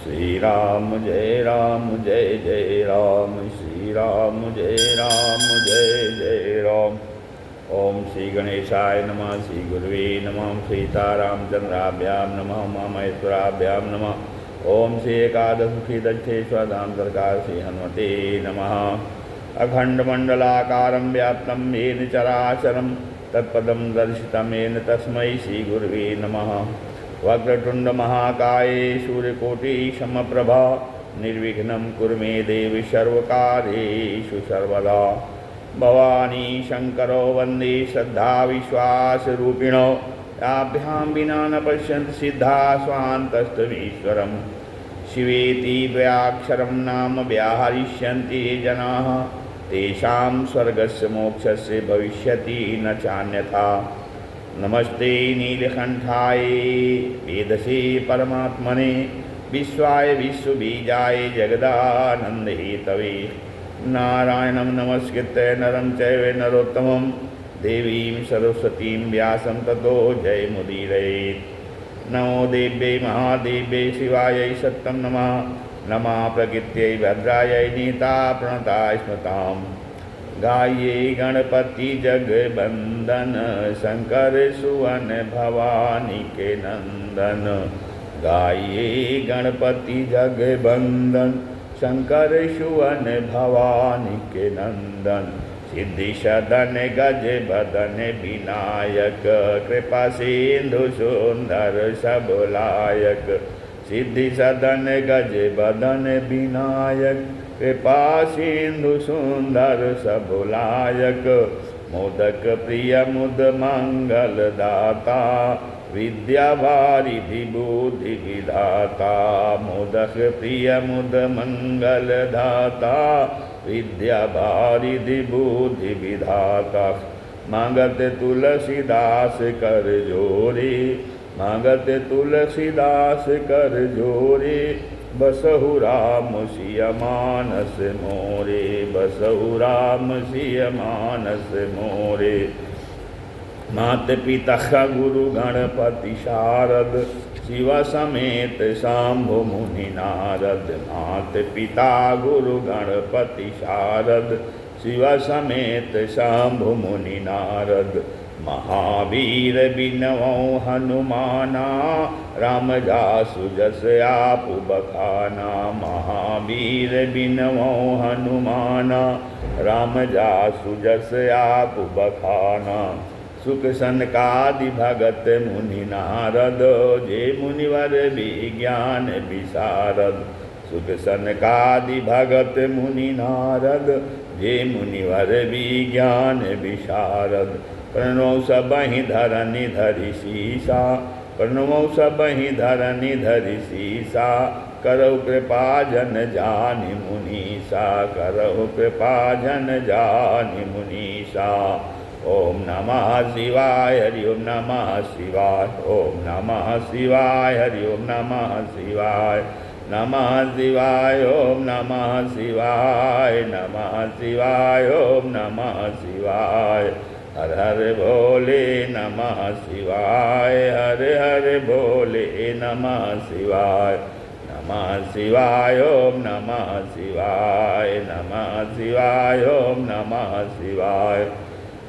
श्री राम जय राम श्री राम जय राम। ओम श्री गणेशाय नमः, श्री गुरुवे नमः, सीतारामचंद्राभ्यां नमः, उमामहेश्वराभ्यां नमः। ओम श्री एकादशमुखी दक्षेश्वरांतरकार श्री हनुमते नमः। अखंडमंडलाकारं व्याप्तं येन चराचरं तत्पदं दर्शितं येन तस्मै श्री गुरुवे नमः। वक्रतुंड महाकाय सूर्यकोटि समप्रभा निर्विघ्नं कुरु मे देवी सर्वकार्येषु सर्वदा। भवानी शंकरो वंदे श्रद्धा विश्वास रूपिणो याभ्यां विना न पश्यन्ति सिद्धा स्वान्तस्तमीश्वरम्। शिवेति द्वयाक्षरं नाम व्याहरिष्यन्ति ये जनाः तेषां स्वर्गस्य मोक्षस्य भविष्यति न चान्यथा। नमस्ते नीलकंठाय वेदसे परमात्मने विश्वाय विश्वबीजाय जगदानंद हेतवे। नारायणं नमस्कृत्य नरं चैव नरोत्तमं देवीं सरस्वतीं व्यासं ततो जयमुदीरयेत्। नमो देव्यै महादेव्यै शिवायै सत्यं नमः। नमः प्रकृत्यै भद्रायै नीता प्रणता स्मृताम्। गाये गणपति जगबंदन शंकर सुवन भवानी के नंदन। गाये गणपति जगबंदन शंकर सुवन भवानी के नंदन। सिद्धि सदन गज बदन विनायक कृपा सिंधु सुंदर सब लायक। सिद्धि सदन गज बदन विनायक कृपा सिंधु सुंदर सब लायक। मोदक प्रिय मुद मंगल दाता विद्या वारिधि बुद्धि विधाता। मोदक प्रिय मुद मंगल दाता विद्या वारिधि बुद्धि विधाता। मांगत तुलसीदास कर जोरे मांगत तुलसीदास कर जोरे। बसहु राम सिय मानस मोरे बसहु राम सिय मानस मोरे। मात पिता गुरु गणपति शारद शिव समेत शंभु मुनि नारद। मात पिता गुरु गणपति शारद शिव समेत शंभु मुनि नारद। महावीर बिनवो हनुमाना राम जासु जस आपु बखाना। महावीर बिनवो हनुमाना राम जासु जस आपु बखाना। सुख सनकादि भगत मुनि नारद जे मुनिवर विज्ञान विशारद। सुख सनकादि भगत मुनि नारद जे मुनिवर विज्ञान विशारद। प्रणव सबहि धरनि धरि सीसा प्रणव सबहि धरनि धरि सीसा। करौ कृपा जन जानि मुनीसा करौ कृपा जन जानि मुनीसा। ओम नमः शिवाय हरि ओम नमः शिवाय। ओम नमः शिवाय हरि ओम नमः शिवाय। नमः शिवाय ओम नमः शिवाय। नमः शिवाय ओम नमः शिवाय। हर हर भोले नमः शिवाय। हर हर भोले नमः शिवाय। नमः शिवाय ओम नमः शिवाय। नमः शिवाय ओम नमः शिवाय।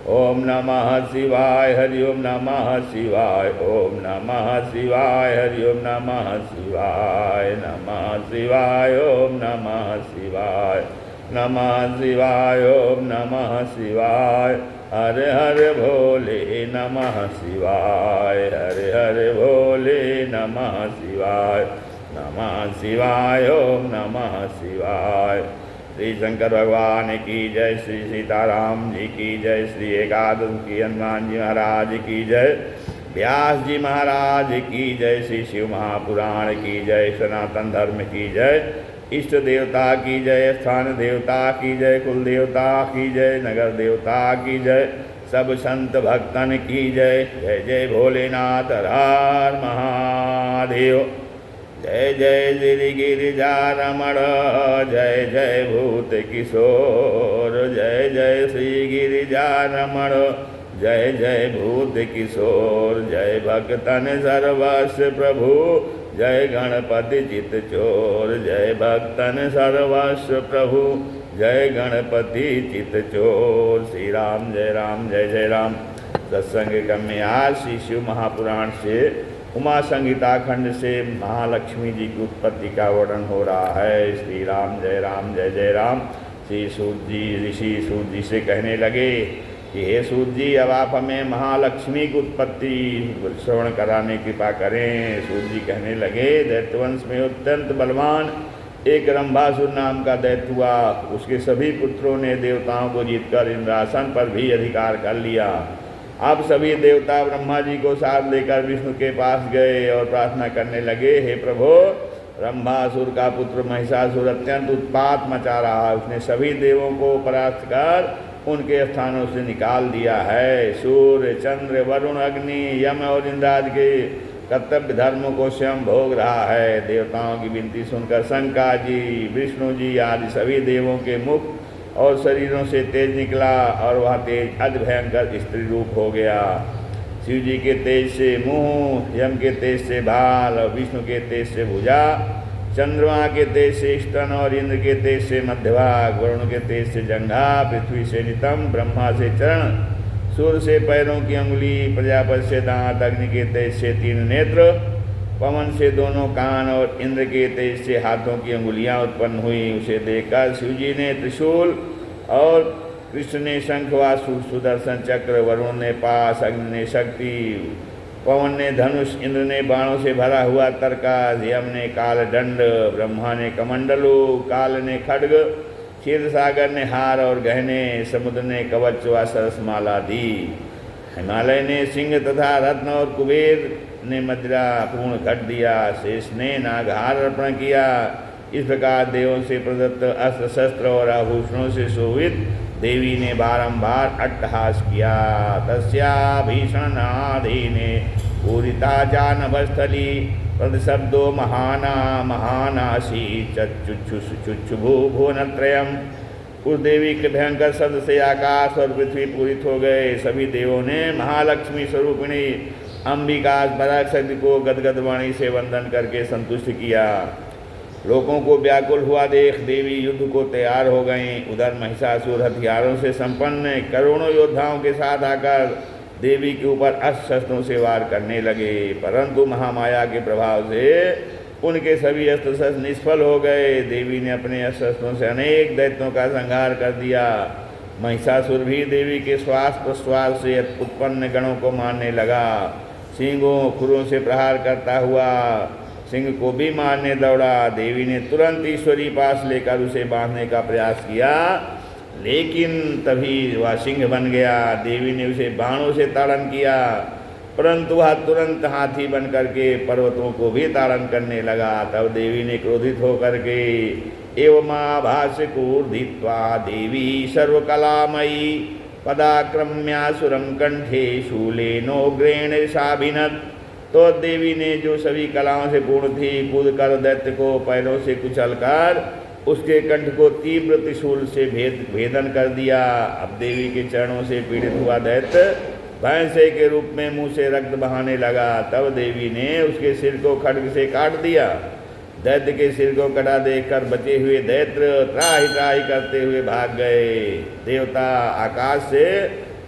ओम नमः शिवाय हरि ओम नमः शिवाय। ओम नमः शिवाय हरि ओम नमः शिवाय। नमः शिवाय ओम नमः शिवाय। नमः शिवाय ओम नमः शिवाय। हर हर भोले नमः शिवाय। हर हर भोले नमः शिवाय। नमः शिवाय ओम नमः शिवाय। श्री शंकर भगवान की जय। श्री सीताराम जी की जय। श्री एकादशी हनुमान जी महाराज की जय। व्यास जी महाराज की जय। श्री शिव महापुराण की जय। सनातन धर्म की जय। इष्ट देवता की जय। स्थान देवता की जय। कुल देवता की जय। नगर देवता की जय। सब संत भक्तन की जय। जय जय भोलेनाथ हर महादेव। जय जय श्री गिरिजारमण। जय जय भूत किशोर। जय जय श्री गिरिजारमण। जय जय भूत किशोर। जय भक्तन सर्वस्व प्रभु जय गणपति चित चोर, जय भक्तन सर्वस्व प्रभु, जय गणपति चित चोर। श्री राम जय राम जय जय राम। सत्संग क्रम में आज श्री शिव महापुराण से उमा संहिता खंड से महालक्ष्मी जी की उत्पत्ति का वर्णन हो रहा है। श्री राम जय जय राम। श्री सूत जी, ऋषि सूत जी से कहने लगे कि हे सूत जी, अब आप हमें महालक्ष्मी की उत्पत्ति श्रवण कराने की कृपा करें। सूत जी कहने लगे, दैत्यवंश में अत्यंत बलवान एक रंभासुर नाम का दैत्य हुआ। उसके सभी पुत्रों ने देवताओं को जीतकर इंद्रासन पर भी अधिकार कर लिया। अब सभी देवता ब्रह्मा जी को साथ लेकर विष्णु के पास गए और प्रार्थना करने लगे, हे प्रभु, रंभासुर का पुत्र महिषासुर अत्यंत उत्पात मचा रहा है। उसने सभी देवों को परास्त कर उनके स्थानों से निकाल दिया है। सूर्य, चंद्र, वरुण, अग्नि, यम और इंद्राज के कर्तव्य धर्मों को स्वयं भोग रहा है। देवताओं की विनती सुनकर शंकर जी, विष्णु जी आदि सभी देवों के मुख और शरीरों से तेज निकला और वह तेज अति भयंकर स्त्री रूप हो गया। शिव जी के तेज से मुंह, यम के तेज से भाल और विष्णु के तेज से भुजा, चंद्रमा के तेज से स्तन और इंद्र के तेज से मध्यभाग, वरुण के तेज से जंघा, पृथ्वी से नितंब, ब्रह्मा से चरण, सूर्य से पैरों की अंगुली, प्रजापति से दांत, अग्नि के तेज से 3 नेत्र, पवन से दोनों कान और इंद्र के तेज से हाथों की अंगुलियां उत्पन्न हुई। उसे देखकर शिव जी ने त्रिशूल और कृष्ण ने शंख व सुदर्शन चक्र, वरुण ने पास, अग्नि ने शक्ति, पवन ने धनुष, इंद्र ने बाणों से भरा हुआ तरकास, यम ने काल दंड, ब्रह्मा ने कमंडलू, काल ने खड्ग, क्षीर सागर ने हार और गहने, समुद्र ने कवच व सरसमाला दी, हिमालय ने सिंह तथा रत्न और कुबेर ने मदिरा पूर्ण घट दिया, शेष ने नागहार अर्पण किया। इस प्रकार देवों से प्रदत्त अस्त्र शस्त्र और आभूषणों से शोभित देवी ने बारंबार अट्टहास किया। तस्या भीषण नादीने पूरिता जानभस्थली प्रतिशब्दो महाना महानाशी चुच्छुभु भुवनत्रयम्। उस देवी के भयंकर शब्द से आकाश और पृथ्वी पूरित हो गए। सभी देवों ने महालक्ष्मी स्वरूपिणी अंबिका बराक शक्ति को गदगद वाणी से वंदन करके संतुष्ट किया। लोगों को व्याकुल हुआ देख देवी युद्ध को तैयार हो गईं। उधर महिषासुर हथियारों से संपन्न करोड़ों योद्धाओं के साथ आकर देवी के ऊपर अस्त्र शस्त्रों से वार करने लगे, परंतु महामाया के प्रभाव से उनके सभी अस्त्र शस्त्र निष्फल हो गए। देवी ने अपने अस्त्र शस्त्रों से अनेक दैत्यों का संहार कर दिया। महिषासुर भी देवी के श्वास प्रश्वास से उत्पन्न गणों को मारने लगा। सींगों खुरों से प्रहार करता हुआ सिंह को भी मारने दौड़ा। देवी ने तुरंत ईश्वरी पास लेकर उसे बांधने का प्रयास किया, लेकिन तभी वह सिंह बन गया। देवी ने उसे बाणों से ताड़न किया, परंतु वह तुरंत हाथी बन करके पर्वतों को भी ताड़न करने लगा। तब देवी ने क्रोधित होकर के एवमाभास कूर्धित्वा देवी सर्वकलामयी पदाक्रम्यासुरम कंठे शूलेनोग्रेण साभिनत। तो देवी ने जो सभी कलाओं से पूर्ण थी, कूद कर दैत्य को पैरों से कुचलकर उसके कंठ को तीव्र त्रिशूल से भेदन कर दिया। अब देवी के चरणों से पीड़ित हुआ दैत्य भैंसे के रूप में मुंह से रक्त बहाने लगा। तब देवी ने उसके सिर को खड्ग से काट दिया। दैत्य के सिर को कटा देखकर बचे हुए दैत्य त्राही त्राही करते हुए भाग गए। देवता आकाश से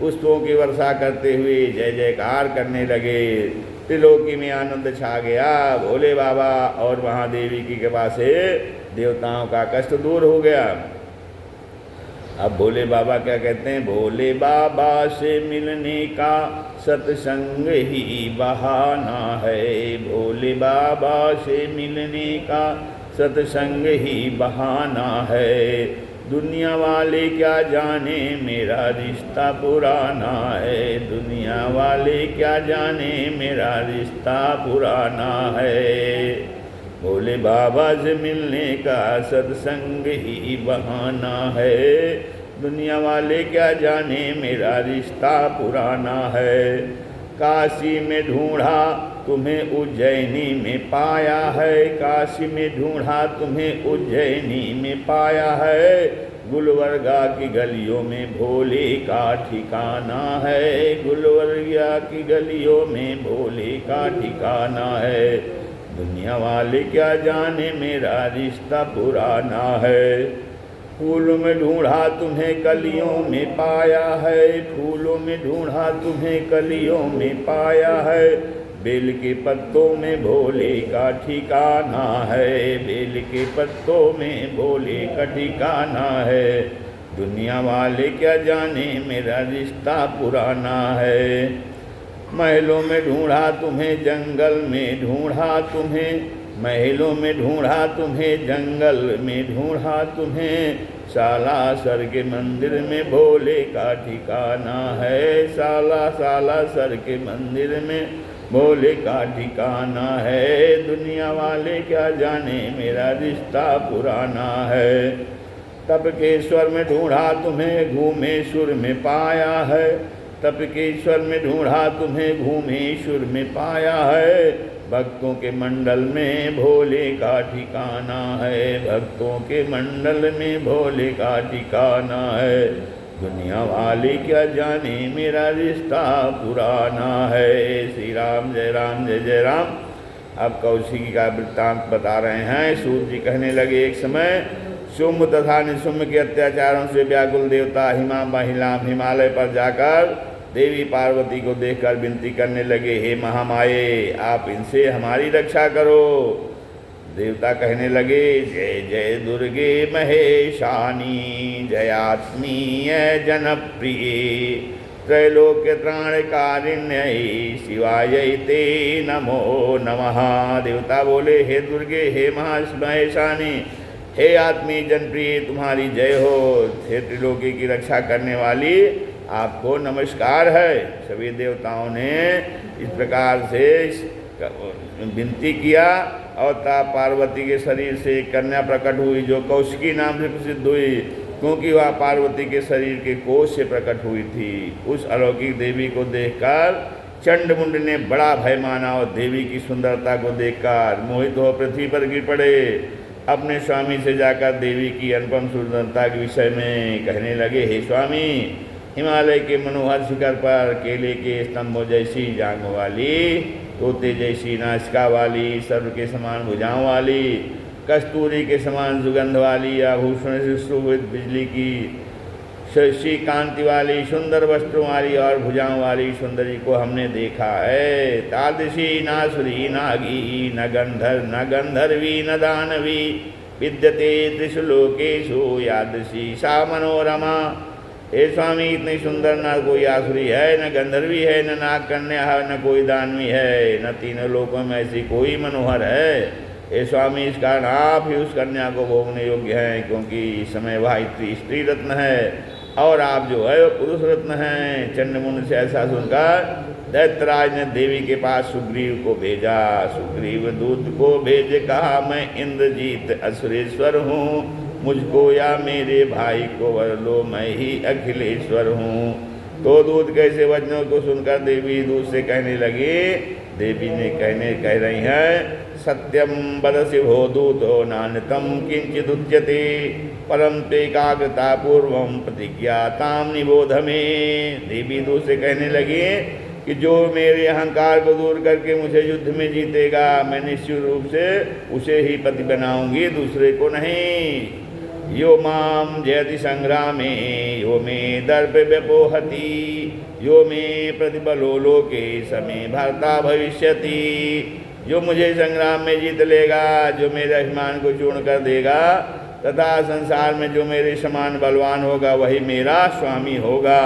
पुष्पों की वर्षा करते हुए जय जयकार करने लगे। त्रिलोकी में आनंद छा गया। भोले बाबा और महादेवी की कृपा से देवताओं का कष्ट दूर हो गया। अब भोले बाबा क्या कहते हैं, भोले बाबा से मिलने का सत्संग ही बहाना है। भोले बाबा से मिलने का सत्संग ही बहाना है। दुनिया वाले क्या जाने मेरा रिश्ता पुराना है। दुनिया वाले क्या जाने मेरा रिश्ता पुराना है। भोले बाबा से मिलने का सत्संग ही बहाना है। दुनिया वाले क्या जाने मेरा रिश्ता पुराना है। काशी में ढूंढा तुम्हें उज्जैनी में पाया है। काशी में ढूंढा तुम्हें उज्जैनी में पाया है। गुलवर्गा की गलियों में भोले का ठिकाना है। गुलवर्गा की गलियों में भोले का ठिकाना है। दुनिया वाले क्या जाने मेरा रिश्ता पुराना है। फूलों में ढूंढा तुम्हें कलियों में पाया है, फूलों में ढूंढा तुम्हें कलियों में पाया है। बेल के पत्तों में भोले का ठिकाना है, बेल के पत्तों में भोले का ठिकाना है। दुनिया वाले क्या जाने मेरा रिश्ता पुराना है। महलों में ढूंढा तुम्हें जंगल में ढूंढा तुम्हें, महलों में ढूंढा तुम्हें जंगल में ढूंढा तुम्हें। सालासर के मंदिर में भोले का ठिकाना है, सालासर के मंदिर में भोले का ठिकाना है। दुनिया वाले क्या जाने मेरा रिश्ता पुराना है। तप के स्वर में ढूंढा तुम्हें घूमेश्वर में पाया है, तप के ईश्वर में ढूंढा तुम्हें घूमेश्वर में पाया है। भक्तों के मंडल में भोले का ठिकाना है, भक्तों के मंडल में भोले का ठिकाना है। दुनिया वाले क्या जाने मेरा रिश्ता पुराना है। श्री राम जय राम जय जय राम। अब कौशिकी का वृत्तांत बता रहे हैं। सूत जी कहने लगे, एक समय शुम्भ तथा निशुम्भ के अत्याचारों से व्याकुल देवता हिमालय पर जाकर देवी पार्वती को देखकर विनती करने लगे, हे महामाये, आप इनसे हमारी रक्षा करो। देवता कहने लगे, जय जय दुर्गे महेशानी, जयात्मीय जनप्रिय, त्रैलोक्य त्राणकारिण्यै शिवाय ते नमो नमः। देवता बोले, हे दुर्गे, हे महेशानी, हे आत्मीय जनप्रिय, तुम्हारी जय हो। हे त्रिलोकी की रक्षा करने वाली, आपको नमस्कार है। सभी देवताओं ने इस प्रकार से विनती किया और तब पार्वती के शरीर से एक कन्या प्रकट हुई जो कौशिकी नाम से प्रसिद्ध हुई, क्योंकि वह पार्वती के शरीर के कोष से प्रकट हुई थी। उस अलौकिक देवी को देखकर चंडमुंड ने बड़ा भय माना और देवी की सुंदरता को देखकर मोहित हो पृथ्वी पर गिर पड़े। अपने स्वामी से जाकर देवी की अनुपम सुंदरता के विषय में कहने लगे, हे स्वामी, हिमालय के मनोहर शिखर पर केले के स्तंभों जैसी जांघों वाली, तोते जैसी नासिका वाली, सर्व के समान भुजाओं वाली, कस्तूरी के समान सुगंध वाली, आभूषण से सुशोभित बिजली की शशि कांति वाली, सुंदर वस्त्रों वाली और भुजाओं वाली सुंदरी को हमने देखा है। तादृशी नासुरी नागी न गंधर्वी न दानवी, विद्यते त्रिषु लोकेषु यादृशी सा मनोरमा। हे स्वामी, इतनी सुंदर न कोई आसुरी है, न गंधर्वी है, न नाग कन्या है, न कोई दानवी है, न तीनों लोकों में ऐसी कोई मनोहर है। हे स्वामी, इस कारण आप ही उस कन्या को भोगने योग्य हैं, क्योंकि इस समय वह स्त्री रत्न है और आप जो है वो पुरुष रत्न हैं। चंडमुंड से ऐसा सुनकर दैत्यराज ने देवी के पास सुग्रीव को भेजा। सुग्रीव दूत को भेज कहा, मैं इंद्रजीत असुरेश्वर हूँ, मुझको या मेरे भाई को वर लो, मैं ही अखिलेश्वर हूँ। तो दूत कैसे वचनों को सुनकर देवी दूत से कहने लगी, देवी ने कह रही हैं, सत्यम वदसि भो दूतो नान्यतम किंचित उच्यते, परम ते काग्रता पूर्वम प्रतिज्ञाताम निबोध में। देवी दूत से कहने लगी कि जो मेरे अहंकार को दूर करके मुझे युद्ध में जीतेगा, मैं निश्चित रूप से उसे ही पति बनाऊंगी, दूसरे को नहीं। यो माम जयति संग्रामे यो मे दर्प व्यपोहति, यो मे प्रतिबलो लोके समे भर्ता भविष्यति। जो मुझे संग्राम में जीत लेगा, जो मेरे अभिमान को चूर्ण कर देगा तथा संसार में जो मेरे समान बलवान होगा वही मेरा स्वामी होगा।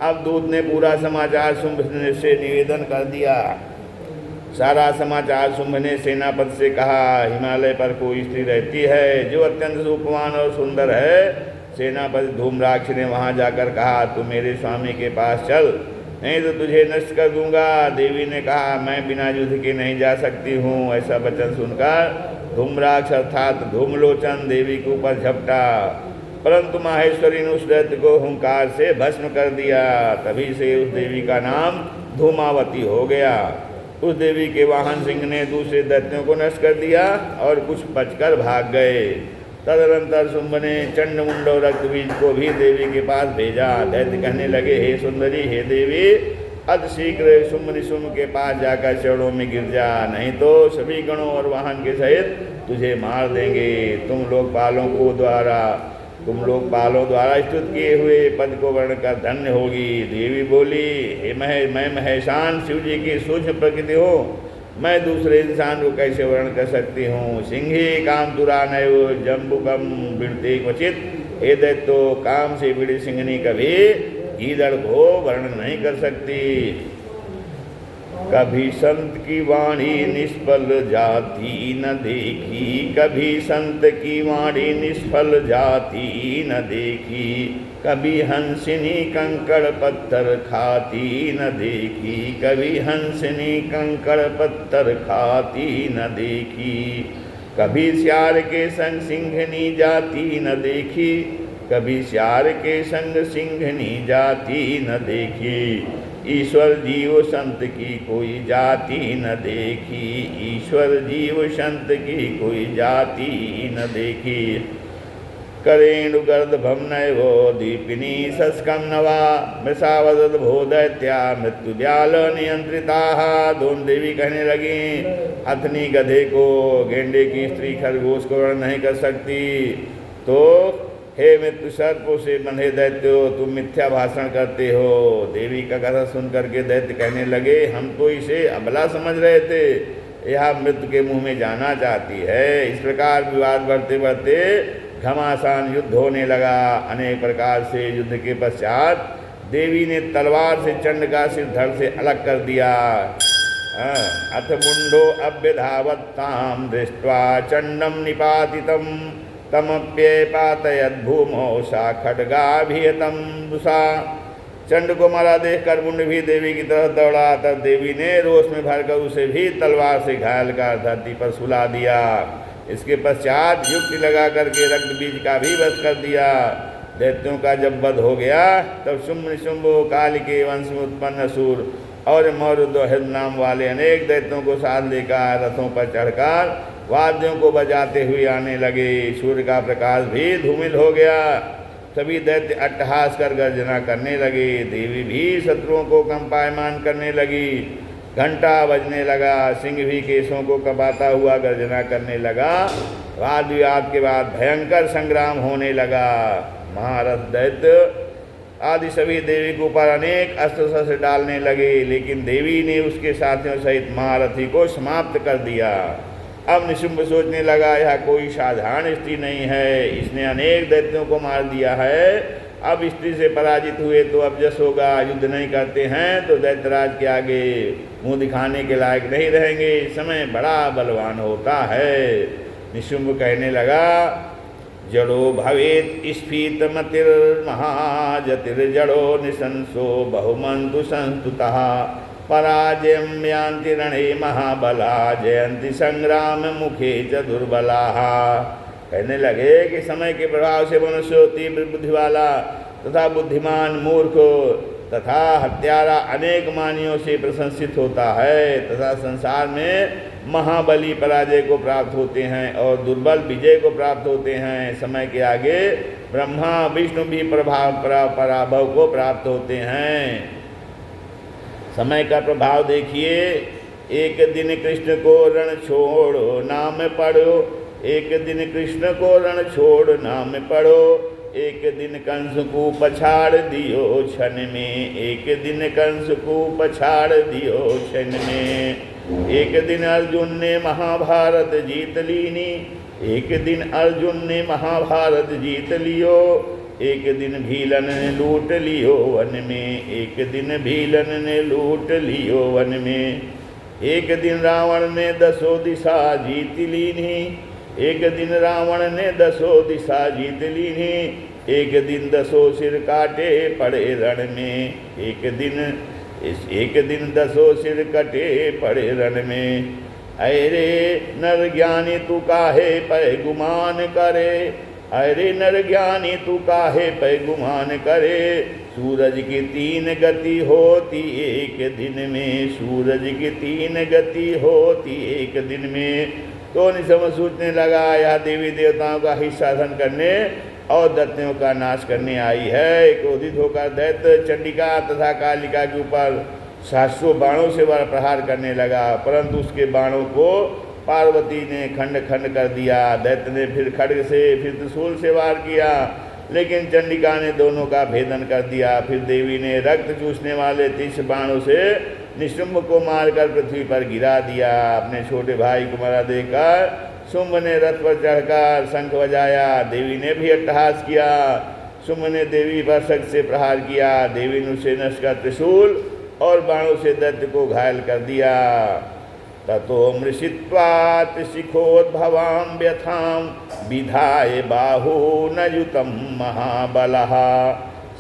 अब दूत ने पूरा समाचार शुंभ से निवेदन कर दिया। सारा समाचार शुंभ ने सेनापति से कहा, हिमालय पर कोई स्त्री रहती है जो अत्यंत रूपवान और सुंदर है। सेनापति धूम्राक्ष ने वहां जाकर कहा, तू मेरे स्वामी के पास चल, नहीं तो तुझे नष्ट कर दूंगा। देवी ने कहा, मैं बिना युद्ध के नहीं जा सकती हूँ। ऐसा वचन सुनकर धूम्राक्ष अर्थात धूमलोचन देवी के ऊपर झपटा, परंतु माहेश्वरी ने उस दैत्य को हुंकार से भस्म कर दिया। तभी से उस देवी का नाम धूमावती हो गया। उस देवी के वाहन सिंह ने दूसरे दैत्यों को नष्ट कर दिया और कुछ बचकर भाग गए। तदनंतर शुंभ ने चंडमुंड और रक्तबीज को भी देवी के पास भेजा। दैत्य कहने लगे, हे सुंदरी, हे देवी, अतिशीघ्र शुंभ निशुंभ के पास जाकर चरणों में गिर जा, नहीं तो सभी गणों और वाहन के सहित तुझे मार देंगे। तुम लोकपालों द्वारा स्तुत किए हुए पद को वर्ण कर धन्य होगी। देवी बोली, हे मैं महेशान शिव जी की सूक्ष्म प्रकृति हूँ, मैं दूसरे इंसान को कैसे वर्ण कर सकती हूँ। सिंही काम तुरा नैव जम्बुकम बिड़ते क्वचित, हे दैत्यो काम से बिड़ी सिंहनी कभी गीदड़ को वर्णन नहीं कर सकती। कभी संत की वाणी निष्फल जाती न देखी, कभी संत की वाणी निष्फल जाती न देखी, कभी हंसिनी कंकड़ पत्थर खाती न देखी, कभी हंसिनी कंकड़ पत्थर खाती न देखी, कभी सियार के संग सिंघनी जाती न देखी, कभी सियार के संग सिंघनी जाती न देखी। ईश्वर जीव संत की कोई जाति न देखी, ईश्वर जीव संत की कोई जाति न देखी। करेणुगर्दभं नैवो दीपिनी सस्कं नवा, मृषावदत भो दैत्या मृत्युव्याल नियंत्रिताः। दोनों देवी कहने लगी, अथनी गधे को गेंडे की स्त्री खरगोश को वर्ण नहीं कर सकती, तो हे मृत्यु सर्पों से बंधे दैत्यो तुम मिथ्या भाषण करते हो। देवी का कथा सुन करके दैत्य कहने लगे, हम तो इसे अबला समझ रहे थे, यह मृत्यु के मुंह में जाना चाहती है। इस प्रकार विवाद बढ़ते बढ़ते घमासान युद्ध होने लगा। अनेक प्रकार से युद्ध के पश्चात देवी ने तलवार से चंड का सिर धड़ से अलग कर दिया। अथ मुंडो अभ्यधावत्तां दृष्ट्वा चंडम निपातितम तमप्यपातयद भूमौ सा खड्गाभियतम दुषा। चंड को मारा देखकर मुंड भी देवी की तरफ दौड़ा। तब देवी ने रोष में भरकर उसे भी तलवार से घायल कर धरती पर सुला दिया। इसके पश्चात युक्ति लगा करके रक्त बीज का भी वध कर दिया। दैत्यों का जब वध हो गया तब शुंभ निशुंभ काली के वंश में उत्पन्न असुर और मौर्य नाम वाले अनेक दैत्यों को साथ लेकर रथों पर चढ़कर वाद्यों को बजाते हुए आने लगे। सूर्य का प्रकाश भी धूमिल हो गया। सभी दैत्य अट्टहास कर गर्जना करने लगे। देवी भी शत्रुओं को कंपायमान करने लगी। घंटा बजने लगा। सिंह भी केशों को कपाता हुआ गर्जना करने लगा। वाद विवाद के बाद भयंकर संग्राम होने लगा। महारथ दैत्य आदि सभी देवी के ऊपर अनेक अस्त्र शस्त्र डालने लगे, लेकिन देवी ने उसके साथियों सहित महारथी को समाप्त कर दिया। अब निशुंभ सोचने लगा, यह कोई साधारण स्त्री नहीं है, इसने अनेक दैत्यों को मार दिया है। अब स्त्री से पराजित हुए तो अब जस होगा। युद्ध नहीं करते हैं तो दैत्यराज के आगे मुंह दिखाने के लायक नहीं रहेंगे। इस समय बड़ा बलवान होता है। निशुंभ कहने लगा, जड़ो भवेत स्फीत मतिर्महाजतिर्जड़ो निशंसो बहुमंतु संस्तुतः पराजयं यान्ति रणे महाबला जयंति संग्राम मुखे च दुर्बलाः। कहने लगे कि समय के प्रभाव से मनुष्य तीव्र बुद्धि वाला तथा बुद्धिमान मूर्ख तथा हत्यारा अनेक मानियों से प्रशंसित होता है, तथा संसार में महाबली पराजय को प्राप्त होते हैं और दुर्बल विजय को प्राप्त होते हैं। समय के आगे ब्रह्मा विष्णु भी पराभव को प्राप्त होते हैं। समय का प्रभाव देखिए। एक दिन कृष्ण को रण छोड़ो नाम पढ़ो, एक दिन कृष्ण को रण छोड़ नाम पढ़ो, एक दिन कंस को पछाड़ दियो क्षण में, एक दिन कंस को पछाड़ दियो क्षण में। एक दिन अर्जुन ने महाभारत जीत लीनी, एक दिन अर्जुन ने महाभारत जीत लियो, एक दिन भीलन ने लूट लियो वन में, एक दिन भीलन ने लूट लियो वन में। एक दिन रावण ने 10 दिशा जीत लीनी, एक दिन रावण ने 10 दिशा जीत लीनी, एक दिन 10 सिर काटे पड़े रण में, एक दिन 10 सिर कटे पड़े रण में। अरे नर ज्ञानी तू काहे पै गुमान करे, अरे नर ज्ञानी तू काहे पै गुमान करे। सूरज की 3 गति होती एक दिन में, सूरज की 3 गति होती एक दिन में। तो निशुंभ सोचने लगा, यह देवी देवताओं का हित साधन करने और दैत्यों का नाश करने आई है। क्रोधित होकर दैत्य चंडिका तथा कालिका के ऊपर सहस्रों बाणों से वह प्रहार करने लगा, परंतु उसके बाणों को पार्वती ने खंड खंड कर दिया। दैत्य ने फिर खड्ग से फिर त्रिशूल से वार किया, लेकिन चंडिका ने दोनों का भेदन कर दिया। फिर देवी ने रक्त चूसने वाले 30 बाणों से निशुंभ को मारकर पृथ्वी पर गिरा दिया। अपने छोटे भाई को मरा देखकर शुंभ ने रथ पर चढ़कर शंख बजाया। देवी ने भी अट्टहास किया। शुंभ ने देवी पर शक्ति से प्रहार किया। देवी ने उसे नष्ट कर त्रिशूल और बाणों से दैत्य को घायल कर दिया। ततो मृषित्वा त्रिशिखोद्भवां व्यथां विधाय बाहूनयुतं महाबलः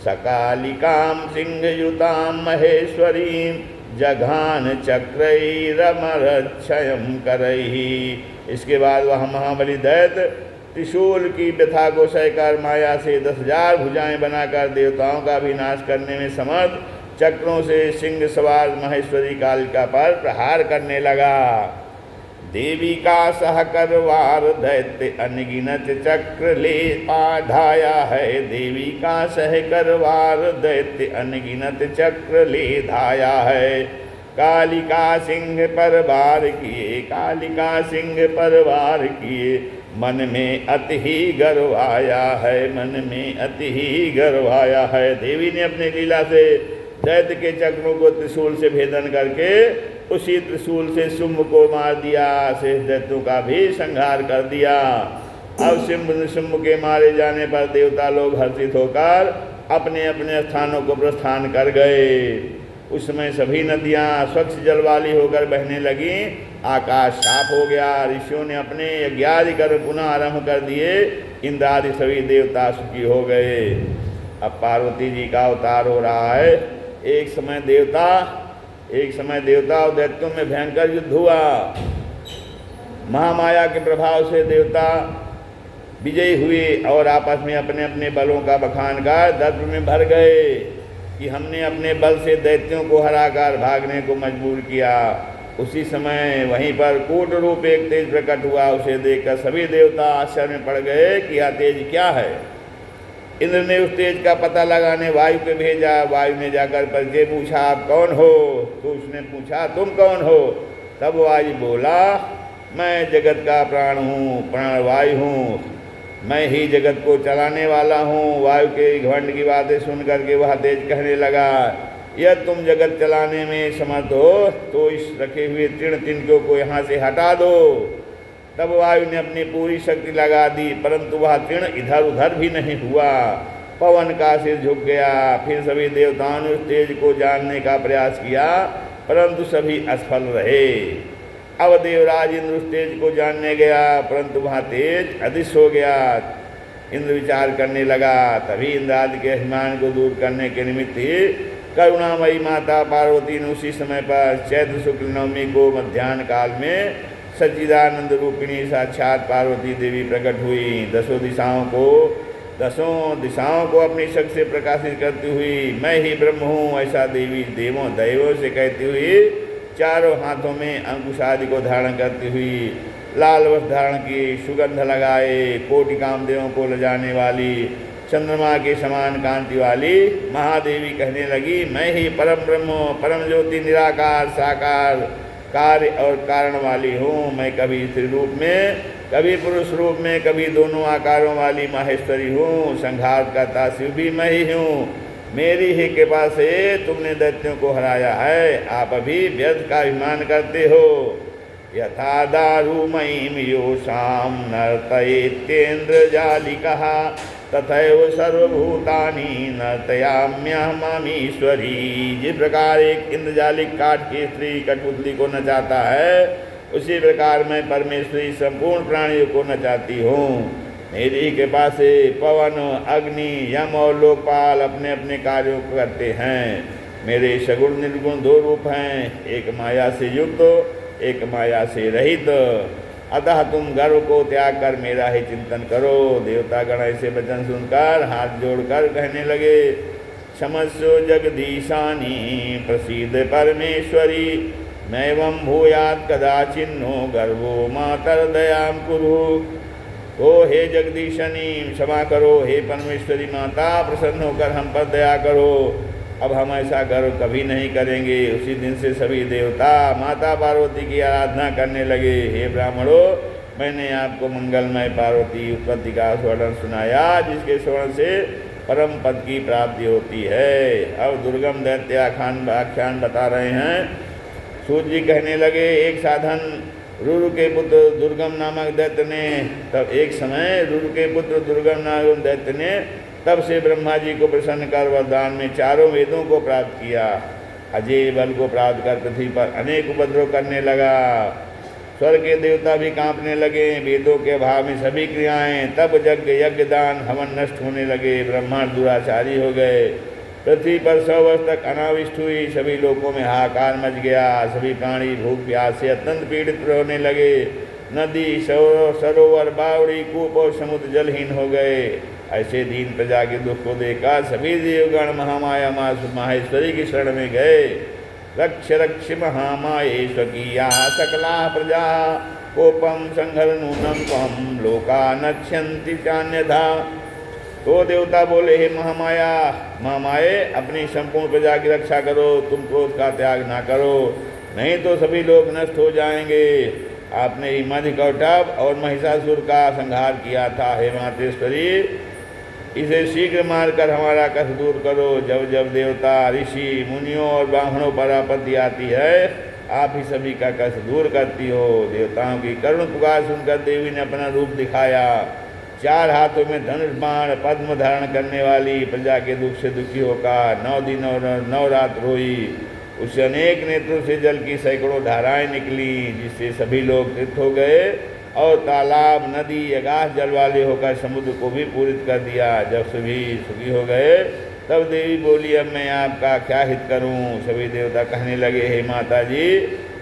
सकालिकां सिंहयुतां महेश्वरीं जघान चक्रैरमरक्षयं करैः। इसके बाद वह महाबली दैत्य त्रिशूल की व्यथा को सहकर माया से 10,000 भुजाएं बनाकर देवताओं का भी नाश करने में समर्थ चक्रों से सिंह सवार महेश्वरी कालिका पर प्रहार करने लगा। देवी का सहकरवार दैत्य अनगिनत चक्र ले आधाया है। देवी का सहकरवार दैत्य अनगिनत चक्र ले धाया है। कालिका सिंह पर वार किए, कालिका सिंह पर वार किए, मन में अति ही गर्व आया है, मन में अति ही गर्व आया है। देवी ने अपनी लीला से दैत्य के चक्रों को त्रिशूल से भेदन करके उसी त्रिशूल से शुंभ को मार दिया। शेष दैत्यों का भी संहार कर दिया। अब शुंभ के मारे जाने पर देवता लोग हर्षित होकर अपने अपने स्थानों को प्रस्थान कर गए। उस समय सभी नदियां स्वच्छ जल वाली होकर बहने लगी। आकाश साफ हो गया। ऋषियों ने अपने यज्ञादि कर्म पुनः आरंभ कर दिए। इंद्र आदि सभी देवता सुखी हो गए। अब पार्वती जी का अवतार हो रहा है। एक समय देवता और दैत्यों में भयंकर युद्ध हुआ। महामाया के प्रभाव से देवता विजयी हुए और आपस में अपने अपने बलों का बखान कर दर्प में भर गए कि हमने अपने बल से दैत्यों को हराकर भागने को मजबूर किया। उसी समय वहीं पर कूट रूप एक तेज प्रकट हुआ। उसे देखकर सभी देवता आश्चर्य में पड़ गए कि यह तेज क्या है। इंद्र ने उस तेज का पता लगाने वायु को भेजा। वायु ने जाकर परिचय पूछा, आप कौन हो? तो उसने पूछा, तुम कौन हो? तब वायु बोला, मैं जगत का प्राण हूँ, प्राणवायु हूँ, मैं ही जगत को चलाने वाला हूँ। वायु के घमंड की बातें सुन करके वह तेज कहने लगा, यदि तुम जगत चलाने में समर्थ हो तो इस रखे हुए तृण तिनकों को यहाँ से हटा दो। तब वायु ने अपनी पूरी शक्ति लगा दी, परंतु वह तृण इधर उधर भी नहीं हुआ। पवन का सिर झुक गया। फिर सभी देवताओं ने उस तेज को जानने का प्रयास किया, परंतु सभी असफल रहे। अब देवराज इंद्र उस तेज को जानने गया, परंतु वह तेज अदृश्य हो गया। इंद्र विचार करने लगा। तभी इंद्र आदि के अभिमान को दूर करने के निमित्त ही करुणामयी माता पार्वती ने उसी समय पर चैत्र शुक्ल नवमी को मध्याह्न काल में सच्चिदानंद रूपिणी साक्षात पार्वती देवी प्रकट हुई। दसों दिशाओं को अपनी शक्ति से प्रकाशित करती हुई मैं ही ब्रह्म हूँ ऐसा देवी दैवों से कहती हुई चारों हाथों में अंकुश आदि को धारण करती हुई लाल वस्त्र धारण की, सुगंध लगाए, कोटि कामदेवों को ले जाने वाली, चंद्रमा के समान कांति वाली महादेवी कहने लगी, मैं ही परम ब्रह्म, परम ज्योति, निराकार, साकार, कार्य और कारण वाली हूँ। मैं कभी स्त्री रूप में, कभी पुरुष रूप में, कभी दोनों आकारों वाली माहेश्वरी हूँ। संहार करता शिव भी मैं ही हूँ। मेरी ही कृपा से तुमने दैत्यों को हराया है। आप अभी व्यर्थ का अभिमान करते हो। यथा दारुमयीं योषां नर्तयेत्येन्द्र जालिकः तथैव सर्वभूतानि नर्तयाम्यहममीश्वरी। जिस प्रकार एक इंद्रजालिक काठ की स्त्री कठपुतली को नचाता है, उसी प्रकार मैं परमेश्वरी संपूर्ण प्राणियों को नचाती हूँ। मेरी कृपा से पवन, अग्नि, यम और लोकपाल अपने अपने कार्यों को करते हैं। मेरे सगुण निर्गुण दो रूप हैं, एक माया से युक्त, एक माया से रहित। अतः तुम गर्व को त्याग कर मेरा ही चिंतन करो। देवता गण ऐसे वचन सुनकर हाथ जोड़कर कहने लगे, क्षमस्व जगदीशानी प्रसीद परमेश्वरी, नैवं भूयात् कदाचिन्नो गर्वो मातर दयां कुरु। तो हे जगदीशनी क्षमा करो, हे परमेश्वरी माता प्रसन्न होकर हम पर दया करो। अब हम ऐसा गर्व कभी नहीं करेंगे। उसी दिन से सभी देवता माता पार्वती की आराधना करने लगे। हे ब्राह्मणों, मैंने आपको मंगलमय पार्वती उत्पत्ति का वर्णन सुनाया, जिसके श्रवण से परम पद की प्राप्ति होती है। अब दुर्गम दैत्य आख्यान बता रहे हैं। सूत जी कहने लगे, एक साधन रुरु के पुत्र दुर्गम नामक दैत्य ने तब एक समय रुरु के पुत्र दुर्गम नामक दैत्य ने तब से ब्रह्मा जी को प्रसन्न कर वरदान में चारों वेदों को प्राप्त किया। अजय बल को प्राप्त कर पृथ्वी पर अनेक उपद्रव करने लगा। स्वर्ग के देवता भी कांपने लगे। वेदों के अभाव में सभी क्रियाएं तब यज्ञ दान हवन नष्ट होने लगे। ब्रह्मांड दुराचारी हो गए। पृथ्वी पर 100 वर्ष तक अनाविष्ट हुई। सभी लोगों में हाहाकार मच गया। सभी प्राणी भूख प्यास से अत्यंत पीड़ित होने लगे। नदी सरोवर बावड़ी कूप और समुद्र जलहीन हो गए। ऐसे दीन प्रजा के दुख को देखकर सभी देवगण महामाया माहेश्वरी की शरण में गए। रक्ष रक्ष महामाये स्वकीया सकला प्रजा कोपम संघर नूनम त्वं लोका नक्ष्यन्ति चान्यथा। तो देवता बोले, हे महामाये, अपनी संपूर्ण प्रजा की रक्षा करो। तुम क्रोध का त्याग ना करो, नहीं तो सभी लोग नष्ट हो जाएंगे। आपने ही मधुकौटभ और महिषासुर का संहार किया था। हे मातेश्वरी, इसे शीघ्र मारकर हमारा कष्ट दूर करो। जब जब देवता ऋषि मुनियों और ब्राह्मणों पर आपत्ति आती है, आप ही सभी का कष्ट दूर करती हो। देवताओं की करुण पुकार सुनकर देवी ने अपना रूप दिखाया। 4 हाथों में धनुष बाण पद्म धारण करने वाली प्रजा के दुख से दुखी होकर 9 दिन और 9 रात रोई। उससे अनेक नेत्रों से जल की सैकड़ों धाराएं निकली, जिससे सभी लोग तृप्त हो गए और तालाब नदी अगाध जल वाले होकर समुद्र को भी पूरित कर दिया। जब सभी सुखी हो गए, तब देवी बोली, अब मैं आपका क्या हित करूं। सभी देवता कहने लगे, हे माता जी,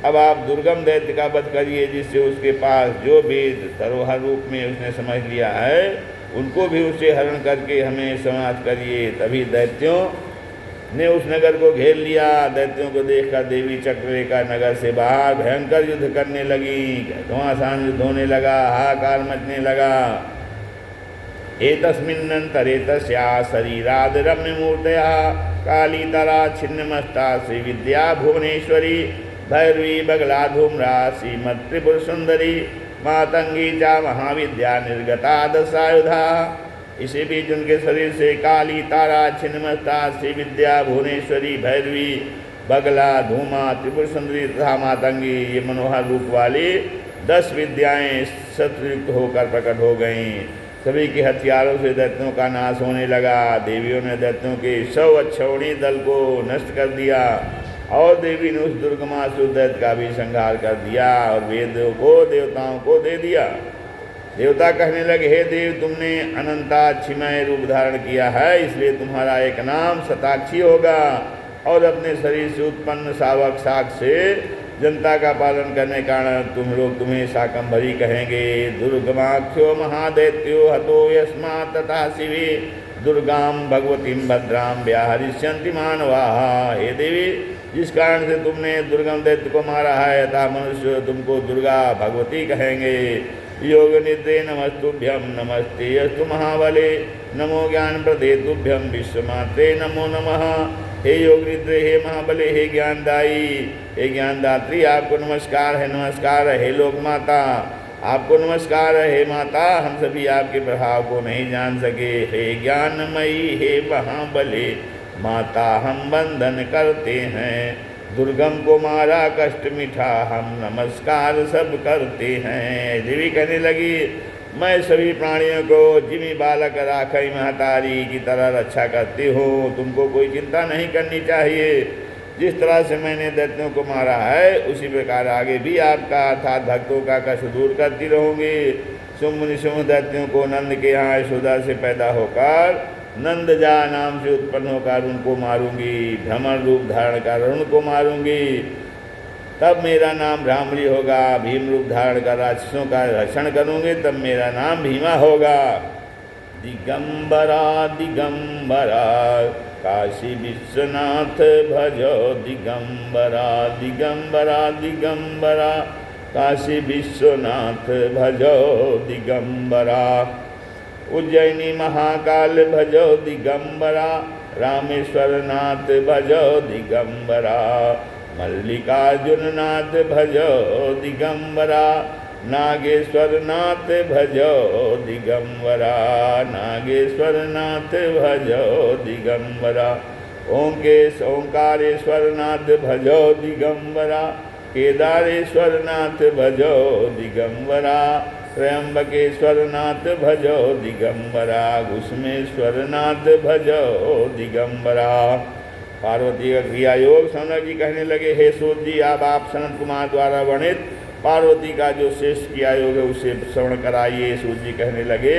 अब आप दुर्गम दैत्य का वध करिए, जिससे उसके पास जो वेद धरोहर रूप में उसने समझ लिया है, उनको भी उससे हरण करके हमें समाप्त करिए। तभी दैत्यों ने उस नगर को घेर लिया। दैत्यों को देखकर देवी चक्र लेकर नगर से बाहर भयंकर युद्ध करने लगी। घमासान युद्ध होने लगा, हाहाकार मचने लगा। एतस्मिन्नन्तरे तस्या शरीराद रम्य मूर्तया कालीतरा छिन्नमस्ता श्री विद्या भुवनेश्वरी भैरवी बगला धूम्रा श्रीमत् त्रिपुर सुंदरी मातंगी चा महाविद्या निर्गता दशायुधा। इसी बीच उनके शरीर से काली तारा छिन्नमस्ता श्री विद्या भुवनेश्वरी भैरवी बगला धूमा त्रिपुर सुंदरी तथा मातंगी, ये मनोहर रूप वाली 10 विद्याएं शत्रुयुक्त होकर प्रकट हो गईं। सभी के हथियारों से दैत्यों का नाश होने लगा। देवियों ने दैत्यों के 100 अक्षौणी दल को नष्ट कर दिया और देवी ने उस दुर्गमासुर दैत्य का भी संहार कर दिया और वेदों को देवताओं को दे दिया। देवता कहने लगे, हे देव, तुमने अनंताक्षिमय रूप धारण किया है, इसलिए तुम्हारा एक नाम शताक्षी होगा और अपने शरीर से उत्पन्न शावक शाक से जनता का पालन करने के कारण तुम लोग तुम्हें शाकंभरी कहेंगे। दुर्गमाख्यो महादैत्यो हतो यस्मात् तथा शिवे दुर्गाम भगवतीम भद्राम व्याहरिष्यन्ति मानवाः। हे देवी, जिस कारण से तुमने दुर्गम दैत्य को मारा है, अतः मनुष्य तुमको दुर्गा भगवती कहेंगे। योग निद्रे नमस्तुभ्यम नमस्ते अस्तु महाबले नमो ज्ञान प्रदे तुभ्यम विश्वमात्रे नमो नमः। हे योग निद्रे, हे महाबले, हे ज्ञानदायी, हे ज्ञानदात्री, आपको नमस्कार है, नमस्कार है। हे लोक माता, आपको नमस्कार है। हे माता, हम सभी आपके प्रभाव को नहीं जान सके। हे ज्ञानमयी, हे महाबले माता, हम वंदन करते हैं। दुर्गम को मारा कष्ट मिठा, हम नमस्कार सब करते हैं। देवी कहने लगी, मैं सभी प्राणियों को जिमी बालक राखई महतारी की तरह रक्षा करती हूँ। तुमको कोई चिंता नहीं करनी चाहिए। जिस तरह से मैंने दैत्यों को मारा है, उसी प्रकार आगे भी आपका अर्थात भक्तों का कष्ट दूर करती रहूँगी। शुंभ निशुंभ दैत्यों को नंद के यहाँ यशोदा से पैदा होकर नंदजा नाम से उत्पन्न होकर उनको मारूंगी। भ्रमण रूप धारण कर उनको मारूंगी। तब मेरा नाम भ्रामरी होगा। भीम रूप धारण कर राक्षसों का रक्षण करूंगी, तब मेरा नाम भीमा होगा। दिगंबरा दिगंबरा काशी विश्वनाथ भजो दिगंबरा दिगंबरा दिगंबरा काशी विश्वनाथ भजो दिगंबरा। उज्जैनी महाकाल भजो दिगंबरा रामेश्वर नाथ भजो दिगंबरा, मल्लिकार्जुन नाथ भजो दिगंबरा, नागेश्वर नाथ भजो दिगंबरा, नागेश्वर नाथ भजो दिगंबरा, ओंकारेश्वर नाथ भजो दिगंबरा, केदारेश्वर नाथ भजो दिगंबरा, त्र्यंबकेश्वर नाथ भजो दिगंबरा, घुष्मेश्वर नाथ भजो दिगंबरा। पार्वती का क्रिया योग सनक जी कहने लगे, हे सूत जी, अब आप सनत कुमार द्वारा वर्णित पार्वती का जो श्रेष्ठ क्रिया योग है उसे श्रवण कराइए। सूत जी कहने लगे,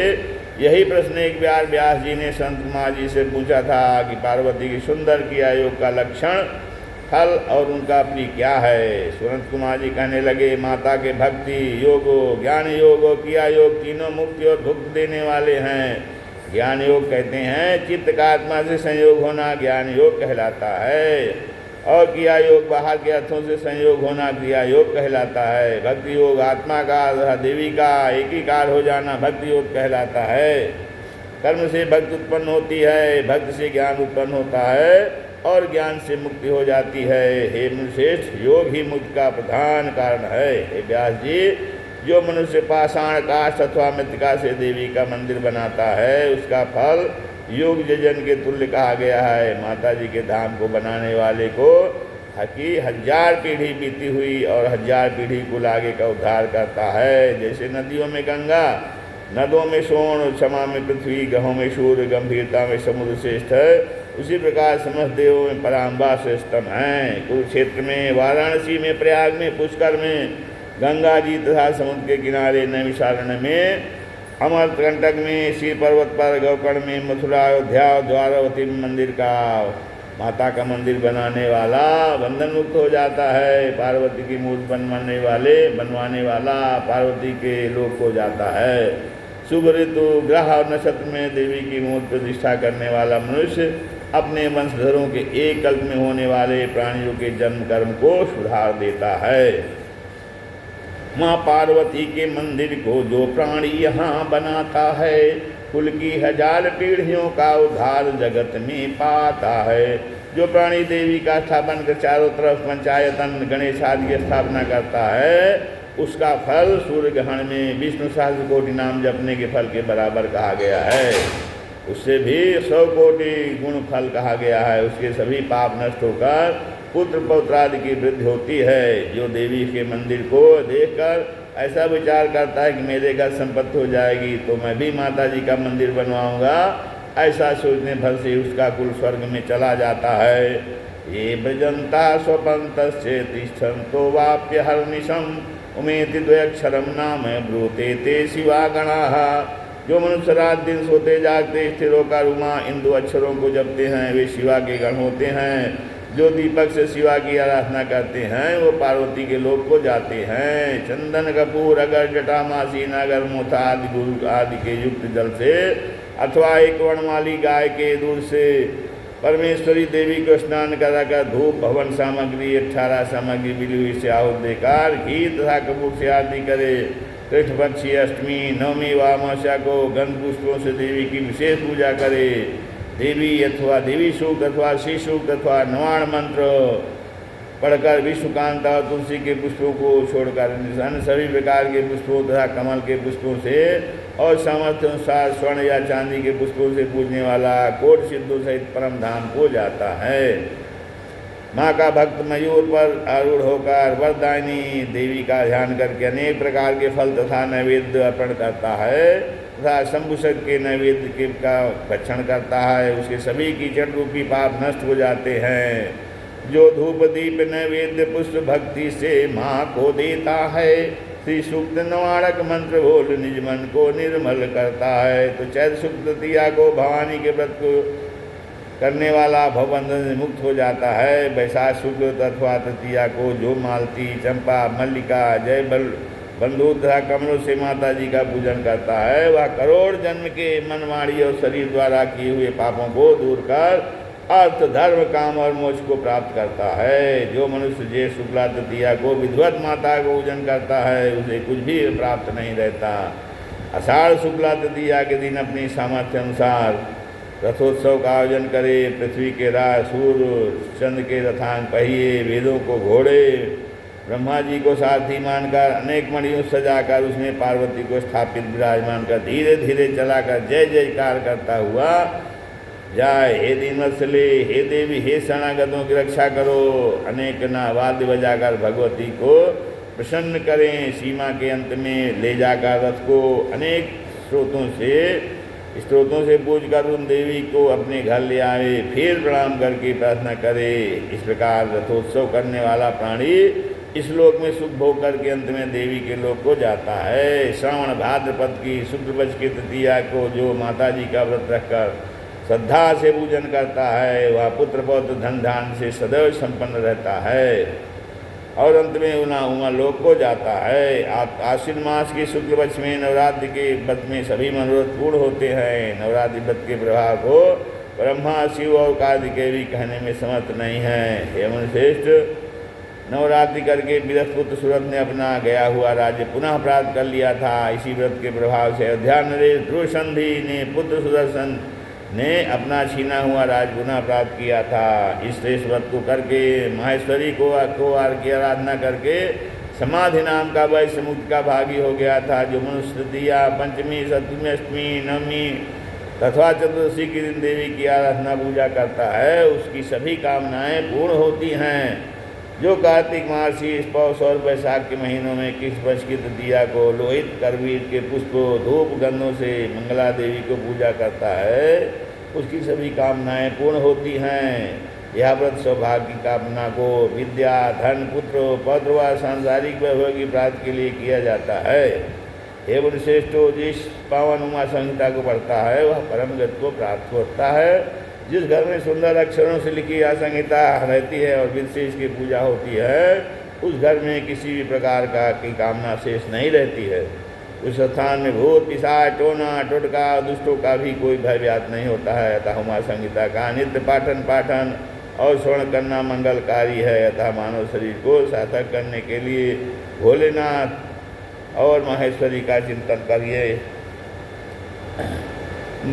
यही प्रश्न एक बार व्यास जी ने संत कुमार जी से पूछा था कि पार्वती की सुंदर क्रिया योग का लक्षण, फल और उनका प्रिय क्या है। संत कुमार जी कहने लगे, माता के भक्ति योगो, ज्ञान योगो, क्रिया योग तीनों मुक्ति और भुक्त देने वाले हैं। ज्ञान योग कहते हैं चित्त का आत्मा से संयोग होना ज्ञान योग कहलाता है, और क्रिया योग बाहर के अर्थों से संयोग होना क्रिया योग कहलाता है। भक्ति योग आत्मा का तथा देवी का एकीकार हो जाना भक्ति योग कहलाता है। कर्म से भक्ति उत्पन्न होती है, भक्ति से ज्ञान उत्पन्न होता है और ज्ञान से मुक्ति हो जाती है। हे मुनिश्रेष्ठ, योग ही मुक्ति का प्रधान कारण है। हे व्यास जी, जो मनुष्य पाषाण काष्ठ अथवा मृत्तिका से देवी का मंदिर बनाता है उसका फल योग यजन के तुल्य कहा गया है। माता जी के धाम को बनाने वाले को हकी 1000 पीढ़ी बीती हुई और 1000 पीढ़ी कुल आगे का उद्धार करता है। जैसे नदियों में गंगा, नदों में सोन, क्षमा में पृथ्वी, गहों में सूर्य, गंभीरता में समुद्र श्रेष्ठ है, उसी प्रकार समस्त देवों में पराम्बा श्रेष्ठतम है। कुरुक्षेत्र में, वाराणसी में, प्रयाग में, पुष्कर में, गंगा जी तथा समुद्र के किनारे, नैमिषारण्य में, अमरकंटक में, श्री पर्वत पर, गौकर्ण में, मथुरा, अयोध्या, द्वारावती में मंदिर का माता का मंदिर बनाने वाला बंधन मुक्त हो जाता है। पार्वती की मूर्ति बनवाने वाला पार्वती के लोक हो जाता है। शुभ ऋतु, ग्रह और नक्षत्र में देवी की मूर्ति प्रतिष्ठा करने वाला मनुष्य अपने वंशधरों के एक कल्प में होने वाले प्राणियों के जन्म कर्म को सुधार देता है। माँ पार्वती के मंदिर को जो प्राणी यहाँ बनाता है, कुल की 1000 पीढ़ियों का उद्धार जगत में पाता है। जो प्राणी देवी का स्थापन कर चारों तरफ पंचायतन गणेश आदि की स्थापना करता है, उसका फल सूर्य ग्रहण में विष्णु सहस्त्र कोटि नाम जपने के फल के बराबर कहा गया है। उससे भी 100 कोटि गुण फल कहा गया है। उसके सभी पाप नष्ट होकर पुत्र पौत्र आदि की वृद्धि होती है। जो देवी के मंदिर को देखकर ऐसा विचार करता है कि मेरे घर संपत्ति हो जाएगी तो मैं भी माता जी का मंदिर बनवाऊंगा, ऐसा सोचने भर से उसका कुल स्वर्ग में चला जाता है। ये भजंता स्वपंतस्य तिष्ठन्तो वाप्य हरनिशम उमेति द्वयक्षरम नाम ब्रूते ते शिवा गणाः। जो मनुष्य रात दिन सोते जागते स्थिर होकर उमा इन 2 अक्षरों को जपते हैं वे शिवा के गण होते हैं। जो दीपक से शिवा की आराधना करते हैं वो पार्वती के लोक को जाते हैं। चंदन कपूर अगर जटामासी नागर मोथा आदि के युक्त जल से अथवा एक वर्णमाली गाय के दूध से परमेश्वरी देवी को स्नान कराकर धूप भवन सामग्री 18 सामग्री मिली हुई से आहुत देकर घी तथा कपूर से आरती करे। कृष्ण पक्षी अष्टमी, नवमी व अमावस्या को गंध पुष्पों से देवी की विशेष पूजा करे। देवी अथवा देवी सूक्त अथवा श्री सूक्त अथवा नवाण मंत्र पढ़कर विश्वकांता और तुलसी के पुष्पों को छोड़कर अन्य सभी प्रकार के पुष्पों तथा कमल के पुष्पों से और सामर्थ्य अनुसार स्वर्ण या चांदी के पुष्पों से पूजने वाला कोट सिद्धों सहित परम धाम को जाता है। माँ का भक्त मयूर पर आरूढ़ होकर वरदायिनी देवी का ध्यान करके अनेक प्रकार के फल तथा नैवेद्य अर्पण करता है तथा शंभुषक के नैवेद्य का भक्षण करता है। उसके सभी कीचड़ रूपी पाप नष्ट हो जाते हैं। जो धूप दीप नैवेद्य पुष्प भक्ति से माँ को देता है, श्री सूक्त नवाणक मंत्र बोल निज मन को निर्मल करता है। तो चैत्र शुक्ल तृतीया को भवानी के व्रत को करने वाला भवबंधन से मुक्त हो जाता है। वैशाख शुक्ल अथवा तृतीया को जो मालती, चंपा, मल्लिका, जयबल बंधु तथा कमलों से माता जी का पूजन करता है वह करोड़ जन्म के मन वाणी और शरीर द्वारा किए हुए पापों को दूर कर अर्थ धर्म काम और मोक्ष को प्राप्त करता है। जो मनुष्य ज्येष्ठ शुक्ला तृतीया को विधिवत माता को पूजन करता है उसे कुछ भी प्राप्त नहीं रहता। आषाढ़ शुक्ला तृतीया के दिन अपनी सामर्थ्य अनुसार रथोत्सव का आयोजन करे। पृथ्वी के राज सूर्य चंद्र के रथांग पहिए, वेदों को घोड़े, ब्रह्मा जी को सारथी मानकर अनेक मणियों सजाकर उसमें पार्वती को स्थापित विराजमान कर धीरे धीरे चलाकर जय जयकार करता हुआ जाए। हे दीनवत्सले, हे देवी, हे शरणागतों की रक्षा करो। अनेक ना वाद्य बजाकर भगवती को प्रसन्न करें। सीमा के अंत में ले जाकर रथ को अनेक स्त्रोतों से पूज कर उन देवी को अपने घर ले आए। फिर प्रणाम करके प्रार्थना करे। इस प्रकार रथोत्सव करने वाला प्राणी इस लोक में सुख भोग करके अंत में देवी के लोक को जाता है। श्रावण भाद्रपद की शुक्ल पक्ष की तृतीया को जो माता जी का व्रत रखकर श्रद्धा से पूजन करता है, वह पुत्र पौत्र धन धान से सदैव संपन्न रहता है और अंत में उमा लोक को जाता है। आश्विन मास की शुक्ल पक्ष में नवरात्रि के व्रत में सभी मनोरथ पूर्ण होते हैं। नवरात्रि व्रत के प्रभाव को ब्रह्मा, शिव और कार्तिकेय भी कहने में समर्थ नहीं है। हे मुनिश्रेष्ठ, नवरात्रि करके बृहस्पति सूरत ने अपना गया हुआ राज्य पुनः प्राप्त कर लिया था। इसी व्रत के प्रभाव से अयोध्या नरेश ध्रुव संधि ने पुत्र सुदर्शन ने अपना छीना हुआ राज पुनः प्राप्त किया था। इस श्रेष्ठ व्रत को करके माहेश्वरी को की आराधना करके समाधि नाम का वैश्य मुक्त का भागी हो गया था। जो मनुष्य तृतीया, पंचमी, सप्तमी, अष्टमी, नवमी तथा चतुर्दशी के दिन देवी की आराधना पूजा करता है, उसकी सभी कामनाएं पूर्ण होती हैं। जो कार्तिक मार्सी पौष और बैसाख के महीनों में किस पक्ष की तृतीया को लोहित करवीर के पुष्पों धूप गंधों से मंगला देवी को पूजा करता है, उसकी सभी कामनाएं पूर्ण होती हैं। यह व्रत सौभाग्य की कामना को विद्या, धन, पुत्र, पौत्र व सांसारिक वैभव की प्राप्ति के लिए किया जाता है। हे मुनिश्रेष्ठों, जिस पावन उमा संहिता को पढ़ता है वह परम गति को प्राप्त होता है। जिस घर में सुंदर अक्षरों से लिखी यह संहिता रहती है और विशेष की पूजा होती है, उस घर में किसी भी प्रकार की कामना शेष नहीं रहती है। उस स्थान में भूत, पिशाच, टोना, टोटका, दुष्टों का भी कोई भय व्याप्त नहीं होता है। अतः उमा संहिता का नित्य पाठन और श्रवण करना मंगलकारी है। अतः मानव शरीर को सार्थक करने के लिए भोलेनाथ और माहेश्वरी का चिंतन करिए।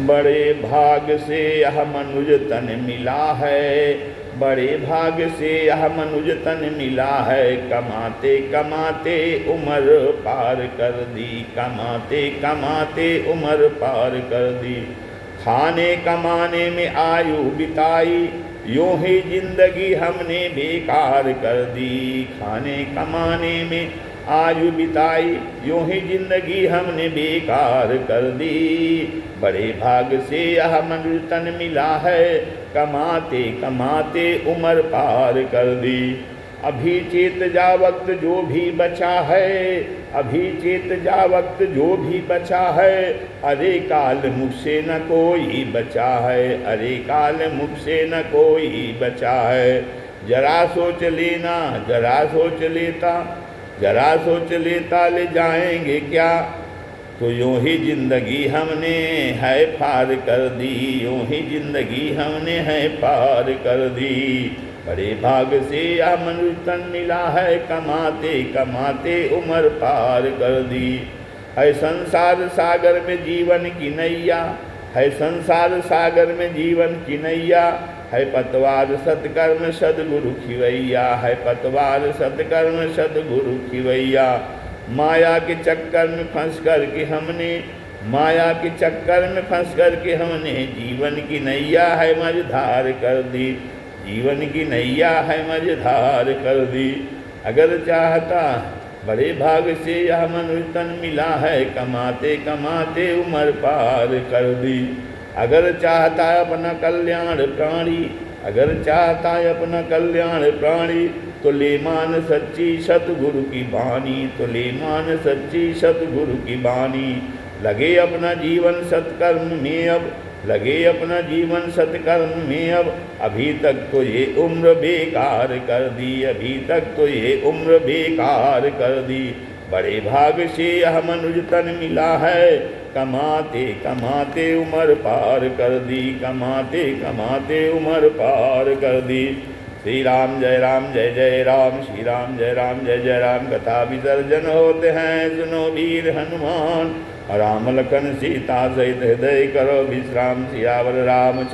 बड़े भाग से यह मनुज तन मिला है, बड़े भाग से यह मनुज तन मिला है। कमाते कमाते उम्र पार कर दी, कमाते कमाते उम्र पार कर दी। खाने कमाने में आयु बिताई, यूं ही जिंदगी हमने बेकार कर दी। खाने कमाने में आयु बिताई, यूं ही जिंदगी हमने बेकार कर दी। बड़े भाग से यह मनुष्य तन मिला है, कमाते कमाते उम्र पार कर दी। अभी चेत जा वक्त जो भी बचा है, अभी चेत जा वक्त जो भी बचा है। अरे काल मुख से न कोई बचा है, अरे काल मुख से न कोई बचा है। जरा सोच लेना, जरा सोच लेता, जरा सोच लेता ले जाएंगे क्या। तो यूं ही जिंदगी हमने है पार कर दी, यूं ही जिंदगी हमने है पार कर दी। बड़े भाग से यह मनुष्य तन मिला है, कमाते कमाते उम्र पार कर दी। है संसार सागर में जीवन की नैया, है संसार सागर में जीवन की नैया। है पतवार सत्कर्म सदगुरु खिवैया, है पतवार सत्कर्म सदगुरु खिवैया। माया के चक्कर में फंस कर के हमने, माया के चक्कर में फंस कर के हमने जीवन की नैया है मझधार कर दी, जीवन की नैया है मझधार कर दी। अगर चाहता बड़े भाग से यह मनुष्य तन मिला है, कमाते कमाते उम्र पार कर दी। अगर चाहता अपना कल्याण प्राणी, अगर चाहता अपना कल्याण प्राणी। तो ले मान सच्ची सतगुरु की बानी, तो ले मान सच्ची सतगुरु की बानी। लगे अपना जीवन सत्कर्म में अब, लगे अपना जीवन सत्कर्म में अब। अभी तक तो ये उम्र बेकार कर दी, अभी तक तो ये उम्र बेकार कर दी। बड़े भाग से यह मनुष्य तन मिला है, कमाते कमाते उम्र पार कर दी, कमाते कमाते उम्र पार कर दी। श्री राम जय जय राम, श्री राम जय जय राम। कथा विसर्जन होते हैं सुनो वीर हनुमान, राम लखन सीता सहित हृदय करो विश्राम सियावर रामचंद्र।